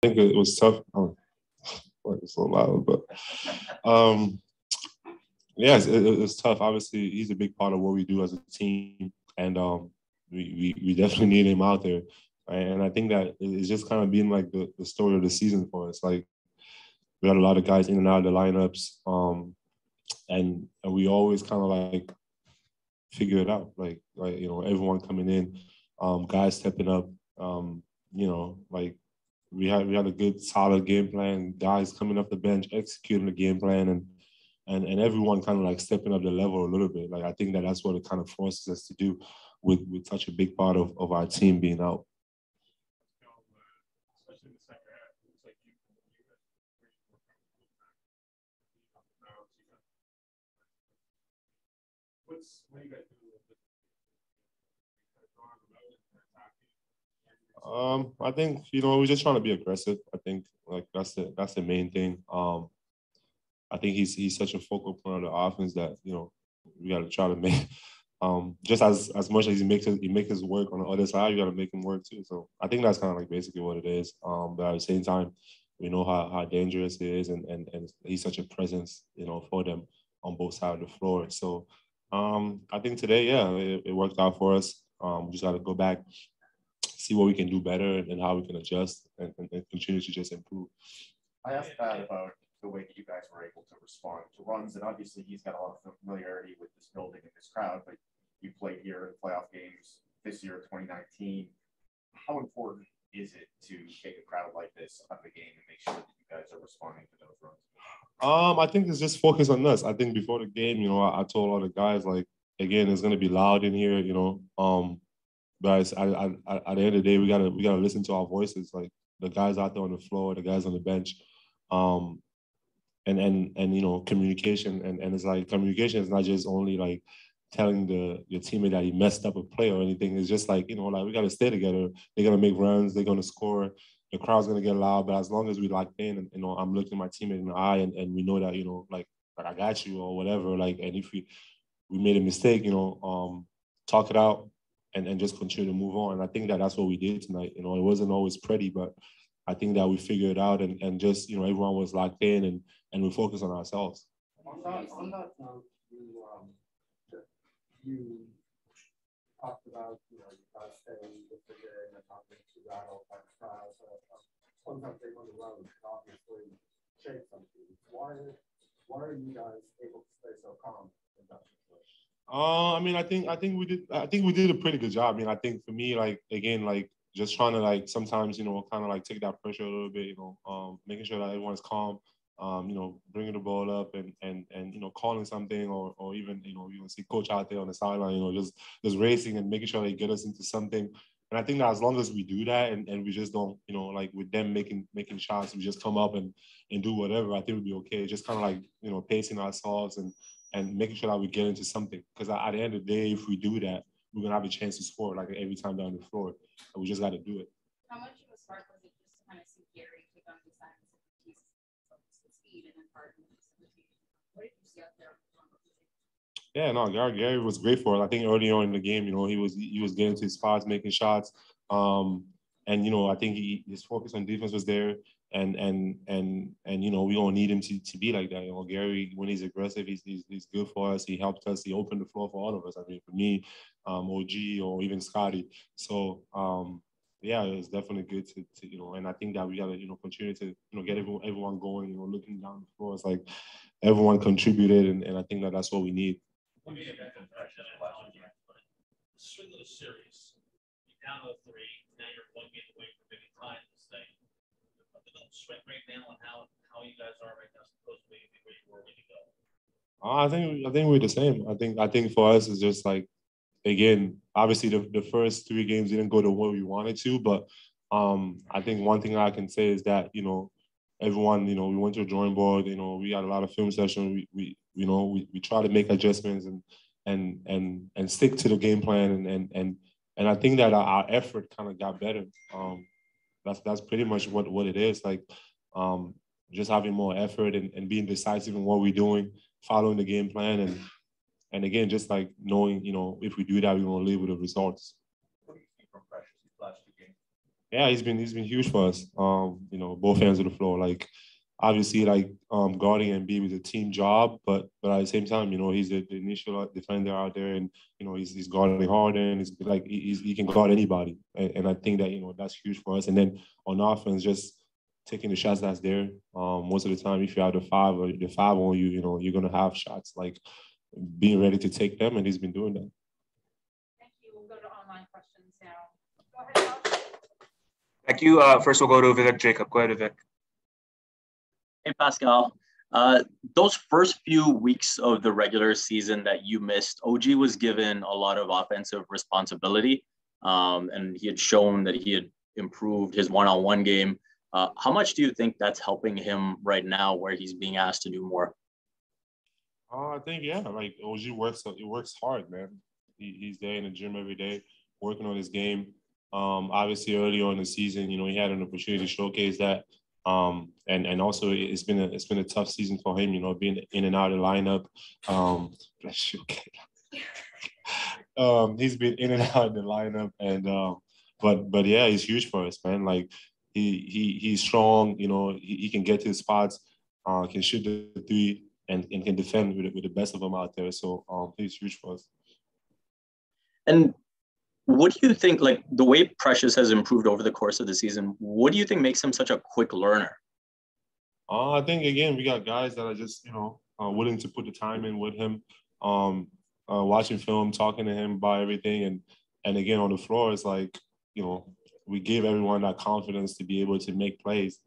think it was tough. Oh, it's so loud, but yes, it was tough. Obviously, he's a big part of what we do as a team, and we definitely need him out there. Right? And I think that it's just kind of been like the story of the season for us. Like we had a lot of guys in and out of the lineups, and we always kind of like figure it out. Like you know, everyone coming in, guys stepping up. You know, like we had a good solid game plan. Guys coming off the bench, executing the game plan, and everyone kind of like stepping up the level a little bit. Like I think that's what it kind of forces us to do with such a big part of our team being out. What do you guys do? I think you know we're just trying to be aggressive. I think like that's the main thing. I think he's such a focal point of the offense that you know we got to try to make. Just as much as he makes his work on the other side, you got to make him work too. So I think that's kind of like basically what it is. But at the same time, we know how dangerous he is, and he's such a presence, you know, for them on both sides of the floor. So I think today, yeah, it worked out for us. We just got to go back, see what we can do better, and how we can adjust and continue to just improve. I asked Pat about the way that you guys were able to respond to runs, and obviously he's got a lot of familiarity with this building and this crowd, but you played here in playoff games this year, 2019. How important is it to take a crowd like this out of the game and make sure that you guys are responding to those runs? I think it's just focus on us. I think before the game, you know, I told all the guys, like, again, it's gonna be loud in here, you know. Guys, at the end of the day, we gotta listen to our voices, like the guys out there on the floor, the guys on the bench, and you know, communication, and it's like communication is not just only like telling your teammate that he messed up a play or anything. It's just like, you know, like we gotta stay together. They're gonna make runs, they're gonna score, the crowd's gonna get loud, but as long as we locked in, and you know, I'm looking my teammate in the eye, and we know that, you know, like I got you or whatever. Like, and if we made a mistake, you know, talk it out. And just continue to move on. And I think that's what we did tonight. You know, it wasn't always pretty, but I think that we figured it out, and just, you know, everyone was locked in, and we focused on ourselves. On that note, you talked about, you know, you guys staying with the game and not being too rattled by the crowd. So sometimes they on the road can obviously shake something. Why are you guys able to stay so calm in that situation? I mean, I think we did a pretty good job. I mean, I think for me, like, again, like just trying to like sometimes, you know, kind of like take that pressure a little bit, you know, making sure that everyone's calm, you know, bringing the ball up, and you know, calling something, or even, you know, see coach out there on the sideline, you know, just racing and making sure they get us into something. And I think that as long as we do that, and we just don't, you know, like with them making shots, we just come up and do whatever, I think we'll be okay. Just kind of like, you know, pacing ourselves and making sure that we get into something. Because at the end of the day, if we do that, we're going to have a chance to score like every time down the floor. And we just got to do it. How much of a spark was it just to kind of see Gary take on the signs of the speed and then part of the team? What did you see out there? Yeah, no, Gary was great for us. I think early on in the game, you know, he was getting to his spots, making shots. And, you know, I think his focus on defense was there. And you know, we don't need him to be like that. You know, Gary, when he's aggressive, he's good for us. He helped us. He opened the floor for all of us. I mean, for me, OG, or even Scotty. So yeah, it's definitely good to you know. And I think that we gotta, you know, continue to, you know, get everyone going. You know, looking down the floor, it's like everyone contributed, and I think that's what we need. Swing of the series, you're down to 3. Now you're 1 game away from maybe tying this thing. Sweat right now on how you guys are right now, supposed to be where you were when you go? I think we're the same. I think for us it's just like, again, obviously the first 3 games didn't go the way we wanted to, but I think one thing I can say is that, you know, everyone, you know, we went to a drawing board. You know, we had a lot of film sessions. We you know, we try to make adjustments and stick to the game plan, and I think that our effort kind of got better. That's pretty much what it is. Like, just having more effort and being decisive in what we're doing, following the game plan, and again, just like knowing, you know, if we do that, we're gonna live with the results. What do you see from Precious these last 2 games? Yeah, he's been huge for us. You know, both ends of the floor. Like obviously, like guarding and being is a team job, but at the same time, you know, he's the initial defender out there, and you know, he's guarding Harden. He's like he can guard anybody, and I think that you know that's huge for us. And then on offense, just taking the shots that's there. Most of the time, if you have the five on you, you know, you're gonna have shots. Like being ready to take them, and he's been doing that. Thank you. We'll go to online questions now. Go ahead, Josh. Thank you. First, we'll go to Vivek Jacob. Go ahead, Vivek. Hey, Pascal. Those first few weeks of the regular season that you missed, OG was given a lot of offensive responsibility, and he had shown that he had improved his one-on-one game. How much do you think that's helping him right now where he's being asked to do more? I think, yeah, like OG works hard, man. He's there in the gym every day, working on his game. Obviously, early on in the season, you know, he had an opportunity to showcase that. And also it's been a tough season for him, you know, being in and out of the lineup. He's been in and out of the lineup, and but yeah, he's huge for us, man. Like he's strong, you know, he can get to the spots, can shoot the three, and can defend with the best of them out there. So he's huge for us. And what do you think, like the way Precious has improved over the course of the season, what do you think makes him such a quick learner? I think, again, we got guys that are just, you know, willing to put the time in with him, watching film, talking to him about everything. And again, on the floor, it's like, you know, we give everyone that confidence to be able to make plays.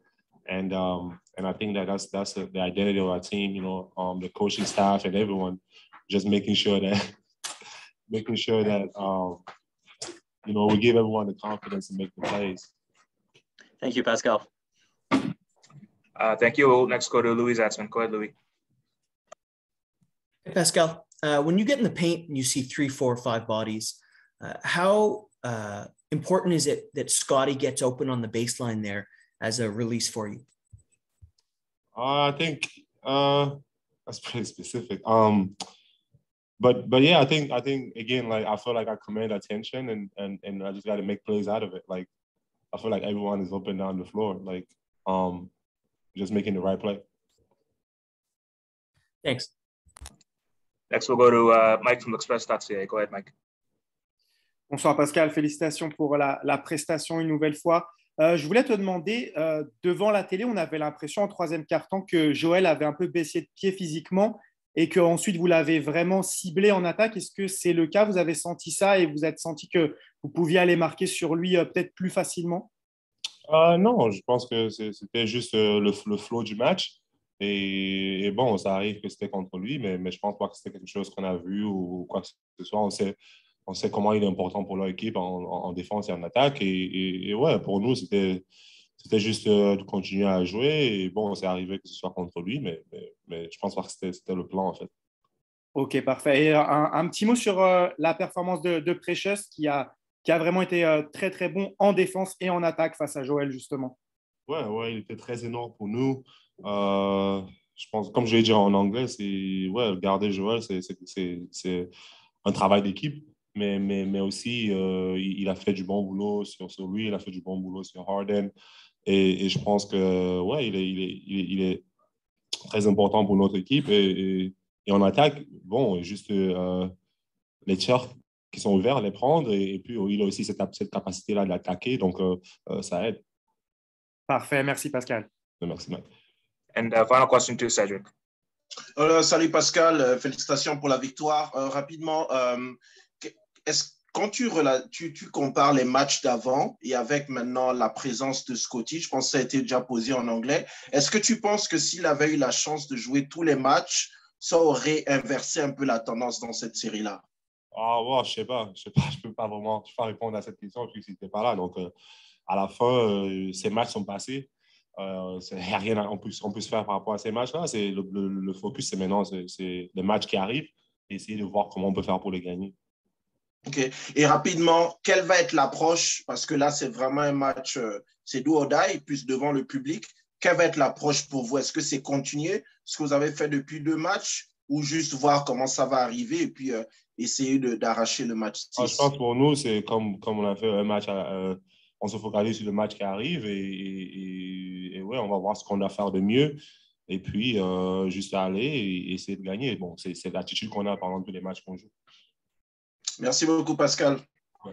And I think that's the identity of our team, you know, the coaching staff and everyone, just making sure that you know, we give everyone the confidence to make the plays. Thank you, Pascal. Thank you. We'll next go to Louis Zatzman. Go ahead, Louis. Hey, Pascal, when you get in the paint and you see 3, 4, 5 bodies, how important is it that Scotty gets open on the baseline there as a release for you? I think that's pretty specific. But yeah, I think again, like I feel like I command attention, and I just got to make plays out of it. Like I feel like everyone is open down the floor, like just making the right play. Thanks. Next, we'll go to Mike from l'Express.ca. Go ahead, Mike. Bonsoir Pascal, félicitations pour la prestation une nouvelle fois. Je voulais te demander, devant la télé, on avait l'impression en troisième quart-temps que Joël avait un peu baissé de pied physiquement et qu'ensuite vous l'avez vraiment ciblé en attaque. Est-ce que c'est le cas? Vous avez senti ça et vous avez senti que vous pouviez aller marquer sur lui peut-être plus facilement? Non, je pense que c'était juste le flow du match. Et bon, ça arrive que c'était contre lui, mais je pense pas que c'était quelque chose qu'on a vu ou quoi que ce soit. On sait comment il est important pour leur équipe en défense et en attaque. Et ouais, pour nous, c'était juste de continuer à jouer. Et bon, c'est arrivé que ce soit contre lui, mais je pense pas que c'était le plan, en fait. Ok, parfait. Et un petit mot sur la performance de Precious qui a vraiment été très, très bon en défense et en attaque face à Joël, justement. Ouais, il était très énorme pour nous. Je pense, comme je l'ai dit en anglais, garder Joël, c'est un travail d'équipe. Mais aussi, il a fait du bon boulot sur lui, il a fait du bon boulot sur Harden. Et je pense que, ouais, il est très important pour notre équipe. Et en attaque, bon, juste les tirs qui sont ouverts, les prendre. Et puis, il a aussi cette capacité-là d'attaquer. Donc, ça aide. Parfait. Merci, Pascal. Merci, Matt. And final question to Cedric. Salut, Pascal. Félicitations pour la victoire. Rapidement, quand tu compares les matchs d'avant et avec maintenant la présence de Scotty, je pense que ça a été déjà posé en anglais, est-ce que tu penses que s'il avait eu la chance de jouer tous les matchs, ça aurait inversé un peu la tendance dans cette série-là? Ouais, je sais pas, je peux pas répondre à cette question puisqu'il n'était pas là. Donc, à la fin, ces matchs sont passés. Il n'y a rien on peut se faire par rapport à ces matchs-là. Le focus, c'est maintenant, c'est les matchs qui arrivent et essayer de voir comment on peut faire pour les gagner. OK. Et rapidement, quelle va être l'approche? Parce que là, c'est vraiment un match, c'est do or die, plus devant le public. Quelle va être l'approche pour vous? Est-ce que c'est continuer ce que vous avez fait depuis 2 matchs ou juste voir comment ça va arriver et puis essayer d'arracher le match 6? Je pense pour nous, c'est comme on a fait un match on se focalise sur le match qui arrive et ouais, on va voir ce qu'on doit faire de mieux. Et puis, juste aller et essayer de gagner. Bon, c'est l'attitude qu'on a pendant tous les matchs qu'on joue. Merci beaucoup, Pascal. Ouais.